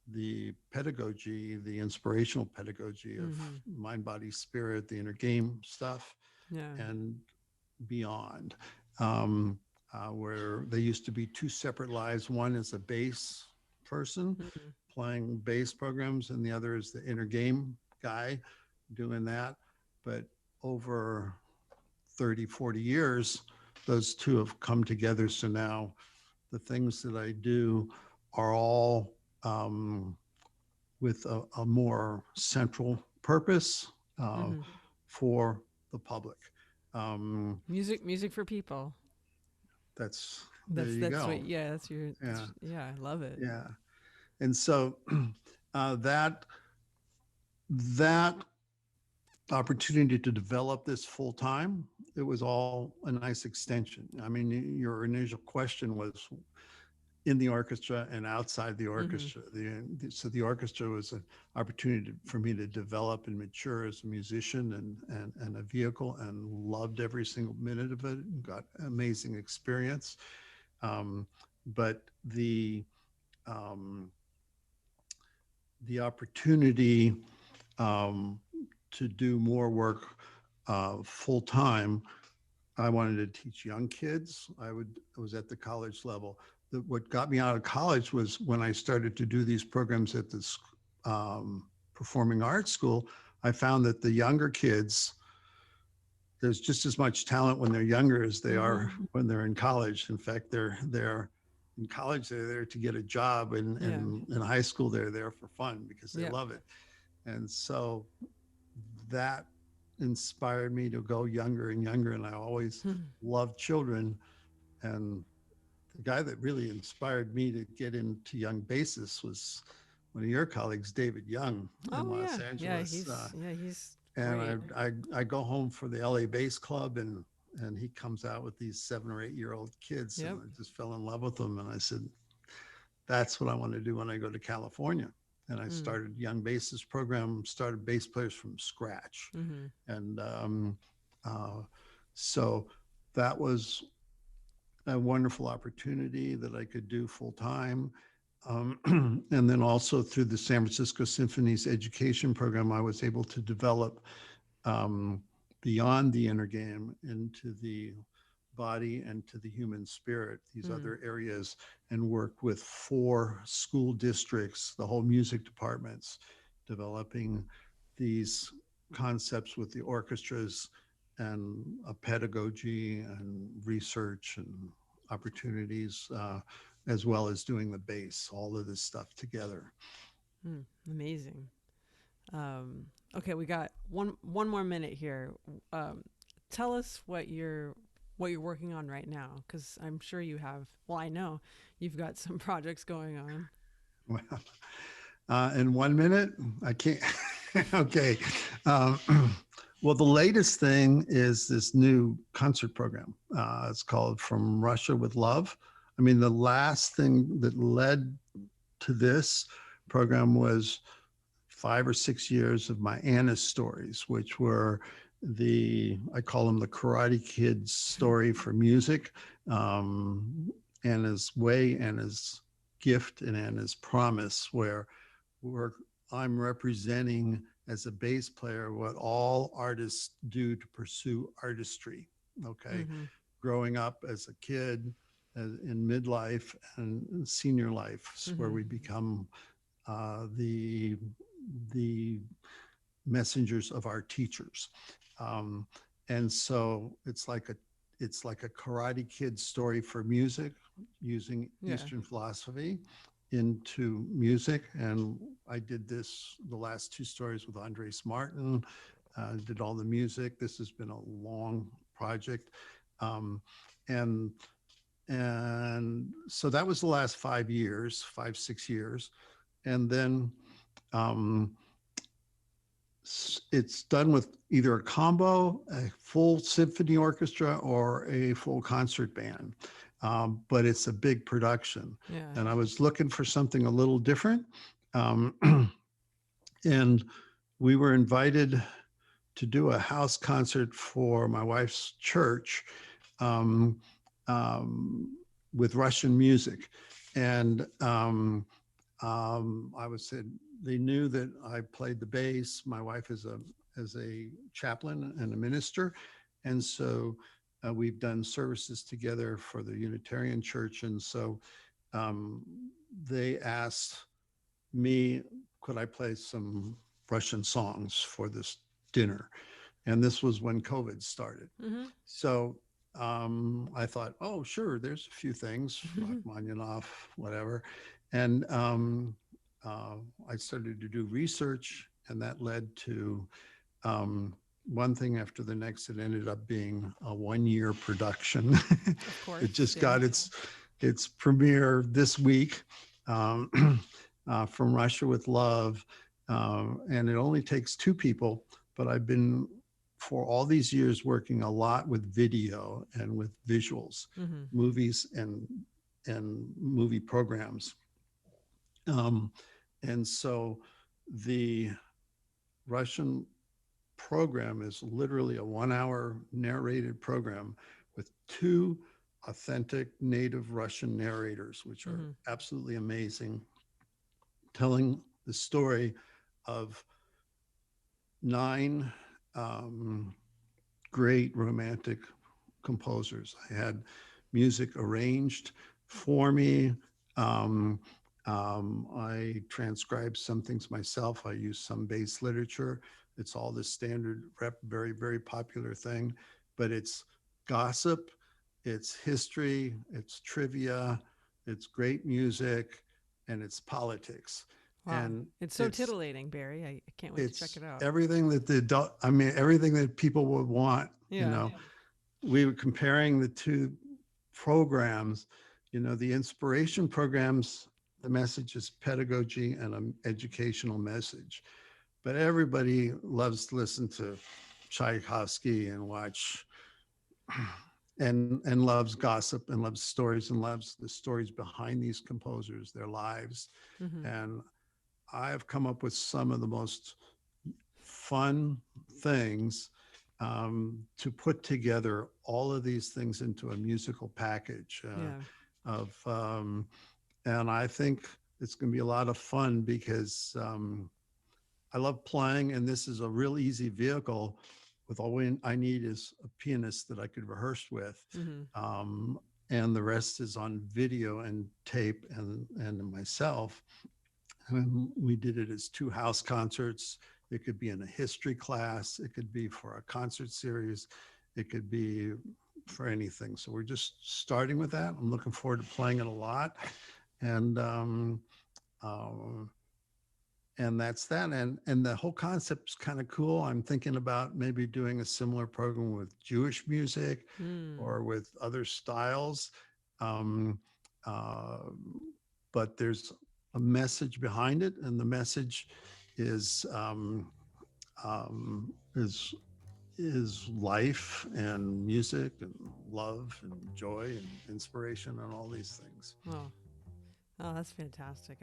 the pedagogy, the inspirational pedagogy of mind, body, spirit, the inner game stuff, and beyond. where they used to be two separate lives. One is a bass person Mhm. playing bass programs, and the other is the inner game guy doing that. But over 30, 40 years, those two have come together. So now the things that I do are all with a more central purpose Mhm. for the public. Um, Music for people. there you That's what. go. Yeah, Yeah, yeah. I love it. yeah. And so that opportunity to develop this full time, it was all a nice extension. I mean, your initial question was in the orchestra and outside the Mhm. orchestra. So the orchestra was an opportunity for me to develop and mature as a musician and a vehicle, and loved every single minute of it. Got amazing experience. But um, the opportunity um, to do more work full time. I wanted to teach young kids. I was at the college level. What got me out of college was when I started to do these programs at this performing arts school. I found that the younger kids, there's just as much talent when they're younger as they are Mhm. when they're in college. In fact, they're in college, they're there to get a job, and Yeah. in high school, they're there for fun because they Yep. love it. And so that inspired me to go younger and younger. And I always Mhm. loved children. And the guy that really inspired me to get into young bassists was one of your colleagues, David Young in Oh Los yeah. Yeah. Angeles. He's And great. I go home for the LA Bass Club, and he comes out with these 7 or 8 year old kids, and Yep. I just fell in love with them. And I said, that's what I want to do when I go to California. And I Mm. started young bassist program, started bass players from scratch. Mhm. And uh, so that was a wonderful opportunity that I could do full time. And then also through the San Francisco Symphony's education program, I was able to develop um, beyond the inner game into the body and to the human spirit, these Mm. other areas, and work with 4 school districts, the whole music departments, developing these concepts with the orchestras and a pedagogy and research and opportunities, as well as doing the bass, all of this stuff together. Mm. Amazing. Um, okay, we got one more minute here. Um, Tell us what you're working on right now, because I'm sure you have. Well, I know you've got some projects going on. Well, in 1 minute, I can't. Okay. Um, well, the latest thing is this new concert program. It's called From Russia with Love. I mean, the last thing that led to this program was 5 or 6 years of my Anna's stories, which were I call them the Karate Kid's story for music. Um, Anna's way, Anna's gift, and Anna's promise, where I'm representing as a bass player what all artists do to pursue artistry. Okay. Mm-hmm. Growing up as a kid, in midlife and senior life, where Mm-hmm. we become the messengers of our teachers. Um, and so it's like a Karate Kid story for music, using Yeah. Eastern philosophy into music. And I did the last 2 stories with Andres Martin, did all the music. This has been a long project. Um, and so that was the last 5 years, 5, 6 years. And then um, it's done with either a combo, a full symphony orchestra, or a full concert band. But it's a big production. Yeah. And I was looking for something a little different. Um, and we were invited to do a house concert for my wife's church, um, um, with Russian music. And I was said, they knew that I played the bass. My wife is a chaplain and a minister. And so we've done services together for the Unitarian Church. And so um, they asked me, could I play some Russian songs for this dinner? And this was when COVID started. Mm-hmm. So I thought, oh, sure, there's a few things, Rachmaninoff, whatever. And I started to do research, and that led to one thing after the next. It ended up being a 1-year production. Of course. It just got its premiere this week, From Russia with Love. And it only takes 2 people, but I've been for all these years working a lot with video and with visuals, movies and movie programs. And so the Russian program is literally a 1-hour narrated program with 2 authentic native Russian narrators, which are absolutely amazing, telling the story of 9 great romantic composers. I had music arranged for me. I transcribed some things myself. I used some bass literature. It's all the standard rep, very, very popular thing, but it's gossip, it's history, it's trivia, it's great music, and it's politics. Wow. And it's so titillating, Barry. I can't wait to check it out. Everything that everything that people would want, we were comparing the 2 programs, the inspiration programs, the message is pedagogy and an educational message, but everybody loves to listen to Tchaikovsky and watch and loves gossip and loves stories and loves the stories behind these composers, their lives. And I've come up with some of the most fun things to put together all of these things into a musical package and I think it's going to be a lot of fun because I love playing, and this is a real easy vehicle. With all I need is a pianist that I could rehearse with. And the rest is on video and tape and myself. And we did it as 2 house concerts. It could be in a history class. It could be for a concert series. It could be for anything. So we're just starting with that. I'm looking forward to playing it a lot. And that's that. And the whole concept's kind of cool. I'm thinking about maybe doing a similar program with Jewish music or with other styles. But there's a message behind it, and the message is life and music and love and joy and inspiration and all these things. Oh, that's fantastic.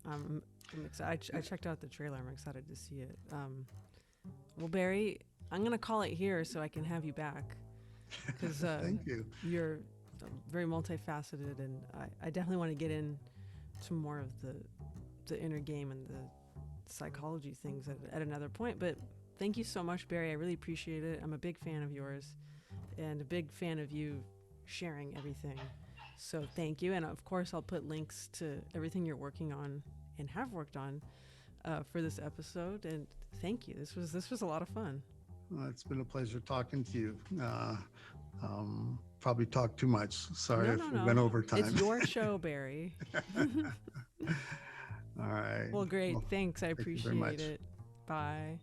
I'm excited. I checked out the trailer. I'm excited to see it. Well, Barry, I'm going to call it here so I can have you back. Because Thank you. You're very multifaceted, and I definitely want to get into more of the inner game and the psychology things at another point. But thank you so much, Barry. I really appreciate it. I'm a big fan of yours and a big fan of you sharing everything. So thank you. And of course, I'll put links to everything you're working on and have worked on for this episode. And thank you. This was a lot of fun. Well, it's been a pleasure talking to you. Probably talked too much. Sorry if we went over time. It's your show, Barry. All right. Well, great. Thanks. I appreciate it. Bye.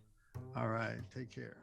All right. Take care.